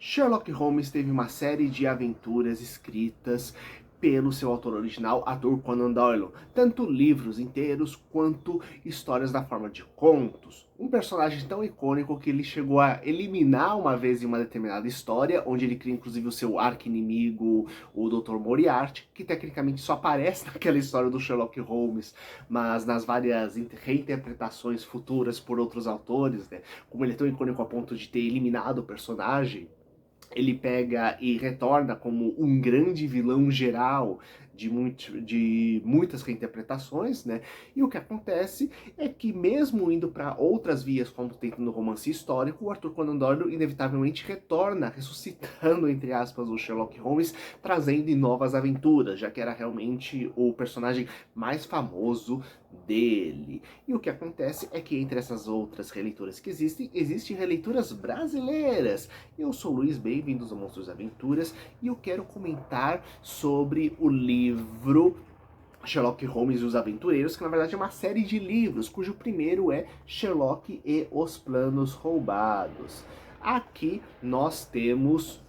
Sherlock Holmes teve uma série de aventuras escritas pelo seu autor original, Arthur Conan Doyle, tanto livros inteiros quanto histórias na forma de contos. Um personagem tão icônico que ele chegou a eliminar uma vez em uma determinada história, onde ele cria inclusive o seu arqui-inimigo, o Dr. Moriarty, que tecnicamente só aparece naquela história do Sherlock Holmes, mas nas várias reinterpretações futuras por outros autores, né? Como ele é tão icônico a ponto de ter eliminado o personagem, ele pega e retorna como um grande vilão geral de muitas reinterpretações, né? E o que acontece é que, mesmo indo para outras vias, como tenta no romance histórico, o Arthur Conan Doyle inevitavelmente retorna, ressuscitando, entre aspas, o Sherlock Holmes, trazendo novas aventuras, já que era realmente o personagem mais famoso dele. E o que acontece é que, entre essas outras releituras que existem releituras brasileiras. Eu sou o Luiz, bem-vindos ao Monstros e Aventuras, e eu quero comentar sobre o livro Sherlock Holmes e os Aventureiros, que na verdade é uma série de livros, cujo primeiro é Sherlock e os Planos Roubados. Aqui nós temos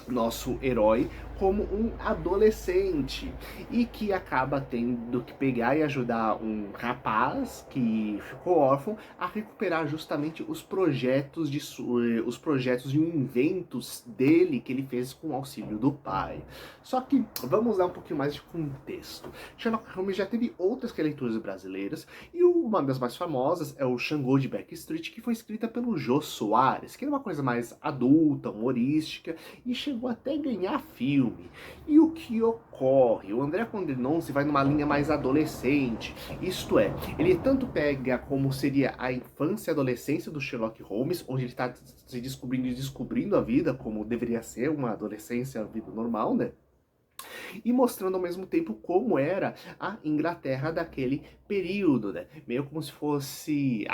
nosso herói como um adolescente e que acaba tendo que pegar e ajudar um rapaz que ficou órfão a recuperar justamente os projetos de inventos dele que ele fez com o auxílio do pai. Só que vamos dar um pouquinho mais de contexto. Sherlock Holmes já teve outras releituras brasileiras e uma das mais famosas é o Xangô de Backstreet, que foi escrita pelo Jô Soares, que era uma coisa mais adulta, humorística, e chegou até a ganhar filme. E o que ocorre? O André Condenonce vai numa linha mais adolescente, isto é, ele tanto pega como seria a infância e adolescência do Sherlock Holmes, onde ele está se descobrindo e descobrindo a vida, como deveria ser uma adolescência, a vida normal, né? E mostrando ao mesmo tempo como era a Inglaterra daquele período, né? Meio como se fosse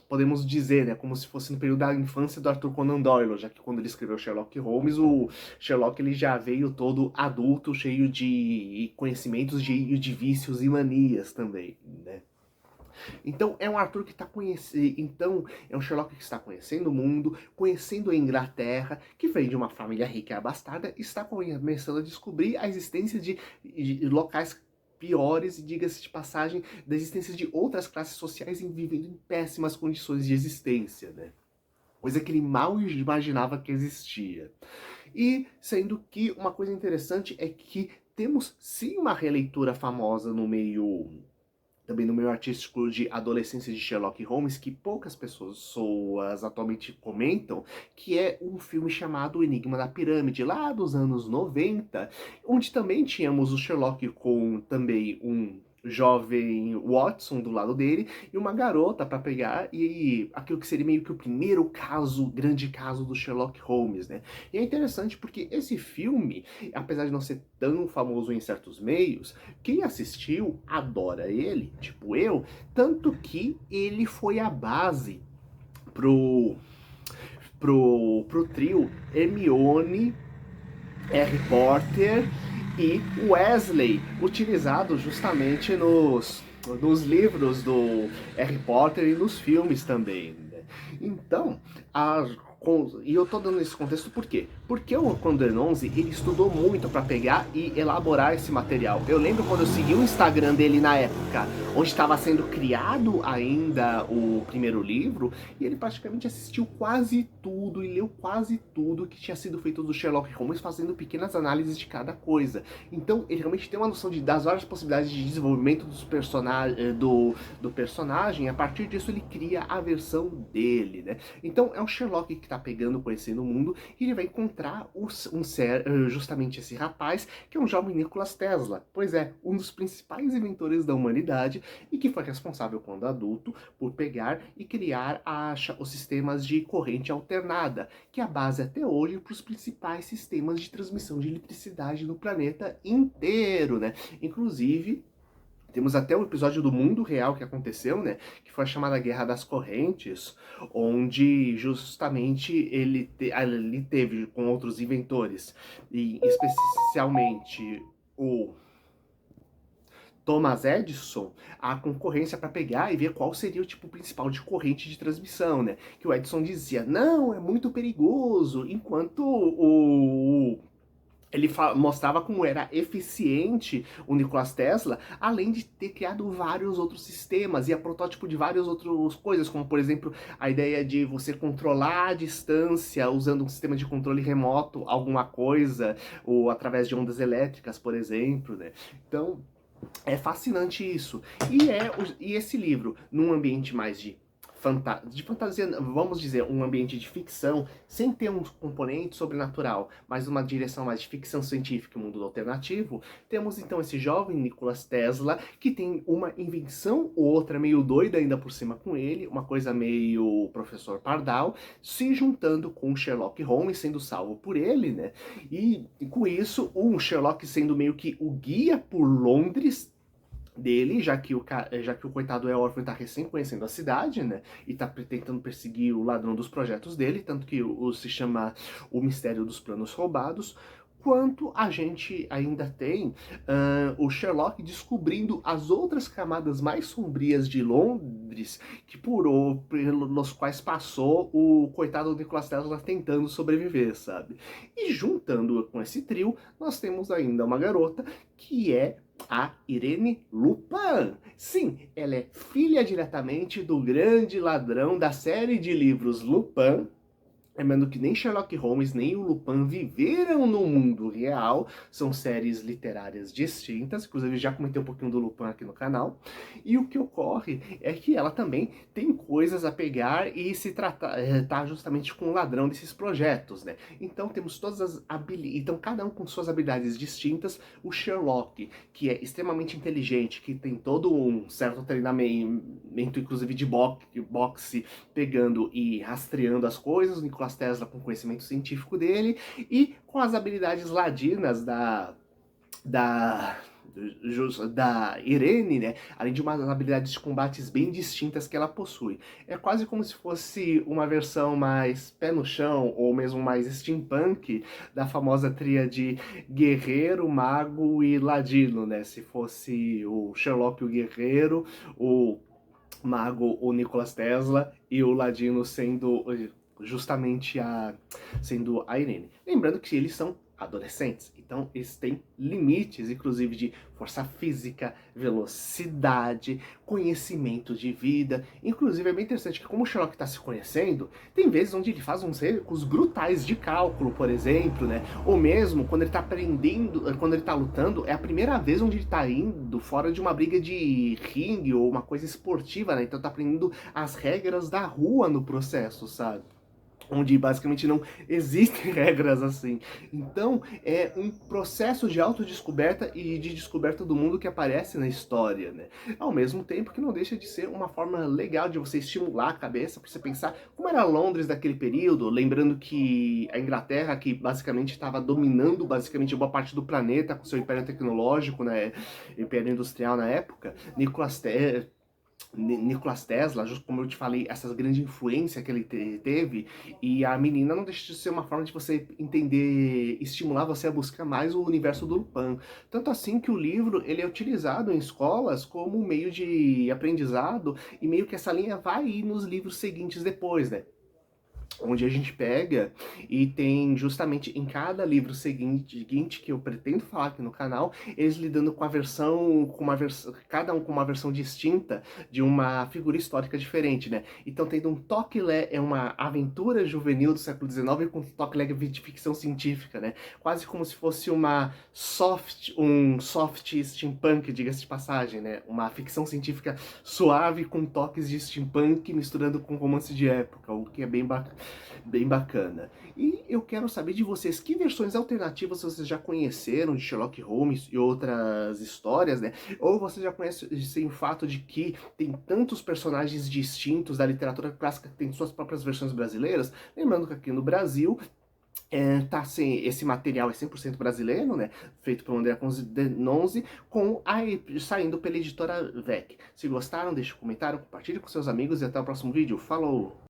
podemos dizer, né, como se fosse no período da infância do Arthur Conan Doyle, já que quando ele escreveu Sherlock Holmes, o Sherlock ele já veio todo adulto, cheio de conhecimentos, de vícios e manias também, né? Então é um Arthur que está conhecendo, então é um Sherlock que está conhecendo o mundo, conhecendo a Inglaterra, que vem de uma família rica e abastada, está começando a descobrir a existência de locais piores e, diga-se de passagem, da existência de outras classes sociais vivendo em péssimas condições de existência, né? Coisa que ele mal imaginava que existia. E sendo que uma coisa interessante é que temos sim uma releitura famosa no meio também no meio artístico de adolescência de Sherlock Holmes, que poucas pessoas atualmente comentam, que é um filme chamado O Enigma da Pirâmide, lá dos anos 90, onde também tínhamos o Sherlock com também um jovem Watson do lado dele e uma garota para pegar e aquilo que seria meio que o primeiro caso, grande caso do Sherlock Holmes, né? E é interessante porque esse filme, apesar de não ser tão famoso em certos meios, quem assistiu adora ele, tipo eu, tanto que ele foi a base pro, pro trio Hermione, Harry Potter e Wesley, utilizado justamente nos livros do Harry Potter e nos filmes também, né? Então, e eu tô dando esse contexto por quê? Porque o Condenonze, ele estudou muito para pegar e elaborar esse material. Eu lembro quando eu segui o Instagram dele na época, onde estava sendo criado ainda o primeiro livro, e ele praticamente assistiu quase tudo e leu quase tudo que tinha sido feito do Sherlock Holmes, fazendo pequenas análises de cada coisa. Então, ele realmente tem uma noção das várias possibilidades de desenvolvimento do personagem, e a partir disso ele cria a versão dele, né? Então, é o Sherlock que está pegando, conhecendo o mundo, e ele vai encontrar justamente esse rapaz, que é um jovem Nikola Tesla. Pois é, um dos principais inventores da humanidade e que foi responsável, quando adulto, por pegar e criar os sistemas de corrente alternada, que é a base até hoje para os principais sistemas de transmissão de eletricidade no planeta inteiro, né? Inclusive, temos até um episódio do mundo real que aconteceu, né? Que foi a chamada Guerra das Correntes, onde justamente ele teve com outros inventores, e especialmente o Thomas Edison a concorrência para pegar e ver qual seria o tipo principal de corrente de transmissão, né? Que o Edison dizia, não, é muito perigoso, enquanto ele mostrava como era eficiente o Nikola Tesla, além de ter criado vários outros sistemas e a protótipo de várias outras coisas, como por exemplo a ideia de você controlar a distância usando um sistema de controle remoto, alguma coisa, ou através de ondas elétricas, por exemplo, né? Então, é fascinante isso. E esse livro, num ambiente mais de fantasia, vamos dizer, um ambiente de ficção, sem ter um componente sobrenatural, mas uma direção mais de ficção científica e mundo alternativo, temos então esse jovem Nikola Tesla, que tem uma invenção ou outra meio doida ainda por cima com ele, uma coisa meio Professor Pardal, se juntando com Sherlock Holmes, sendo salvo por ele, né? E com isso, o Sherlock sendo meio que o guia por Londres dele, já que o coitado é órfão e tá recém conhecendo a cidade, né? E tá tentando perseguir o ladrão dos projetos dele, tanto que se chama O Mistério dos Planos Roubados. Quanto a gente ainda tem o Sherlock descobrindo as outras camadas mais sombrias de Londres pelos quais passou o coitado do Nikola Tesla tentando sobreviver, sabe? E juntando com esse trio, nós temos ainda uma garota que é a Irene Lupin. Sim, ela é filha diretamente do grande ladrão da série de livros Lupin. Lembrando que nem Sherlock Holmes nem o Lupin viveram no mundo real, são séries literárias distintas, inclusive já comentei um pouquinho do Lupin aqui no canal, e o que ocorre é que ela também tem coisas a pegar e se tratar, tá justamente com o ladrão desses projetos, né? Então temos todas as habilidades, então cada um com suas habilidades distintas, o Sherlock, que é extremamente inteligente, que tem todo um certo treinamento, inclusive de boxe, pegando e rastreando as coisas, o Nikola Tesla com o conhecimento científico dele e com as habilidades ladinas da da Irene, né? Além de umas habilidades de combates bem distintas que ela possui. É quase como se fosse uma versão mais pé no chão, ou mesmo mais steampunk, da famosa tríade guerreiro, mago e ladino, né? Se fosse o Sherlock o guerreiro, o mago o Nikola Tesla e o ladino sendo justamente sendo a Irene. Lembrando que eles são adolescentes, então eles têm limites, inclusive de força física, velocidade, conhecimento de vida. Inclusive é bem interessante que como o Sherlock está se conhecendo, tem vezes onde ele faz uns erros brutais de cálculo, por exemplo, né? Ou mesmo quando ele está aprendendo, quando ele está lutando, é a primeira vez onde ele está indo fora de uma briga de ringue ou uma coisa esportiva, né? Então tá aprendendo as regras da rua no processo, sabe? Onde basicamente não existem regras assim. Então, é um processo de autodescoberta e de descoberta do mundo que aparece na história, né? Ao mesmo tempo que não deixa de ser uma forma legal de você estimular a cabeça para você pensar como era Londres daquele período, lembrando que a Inglaterra, que basicamente estava dominando basicamente boa parte do planeta com seu império tecnológico, né, império industrial na época, Nikola Tesla, justo como eu te falei, essa grande influência que ele teve, e a menina não deixa de ser uma forma de você entender, estimular você a buscar mais o universo do Lupin. Tanto assim que o livro ele é utilizado em escolas como um meio de aprendizado, e meio que essa linha vai ir nos livros seguintes depois, né? Onde a gente pega e tem justamente em cada livro seguinte que eu pretendo falar aqui no canal, eles lidando cada um com uma versão distinta de uma figura histórica diferente, né? Então tendo um toque é uma aventura juvenil do século XIX com um toque leve de ficção científica, né? Quase como se fosse um soft steampunk, diga-se de passagem, né? Uma ficção científica suave com toques de steampunk misturando com romance de época, o que é bem bacana. E eu quero saber de vocês, que versões alternativas vocês já conheceram de Sherlock Holmes e outras histórias, né? Ou vocês já conhecem o fato de que tem tantos personagens distintos da literatura clássica que tem suas próprias versões brasileiras? Lembrando que aqui no Brasil esse material é 100% brasileiro, né? Feito pelo André Conze, saindo pela editora VEC. Se gostaram, deixe um comentário, compartilhe com seus amigos e até o próximo vídeo. Falou!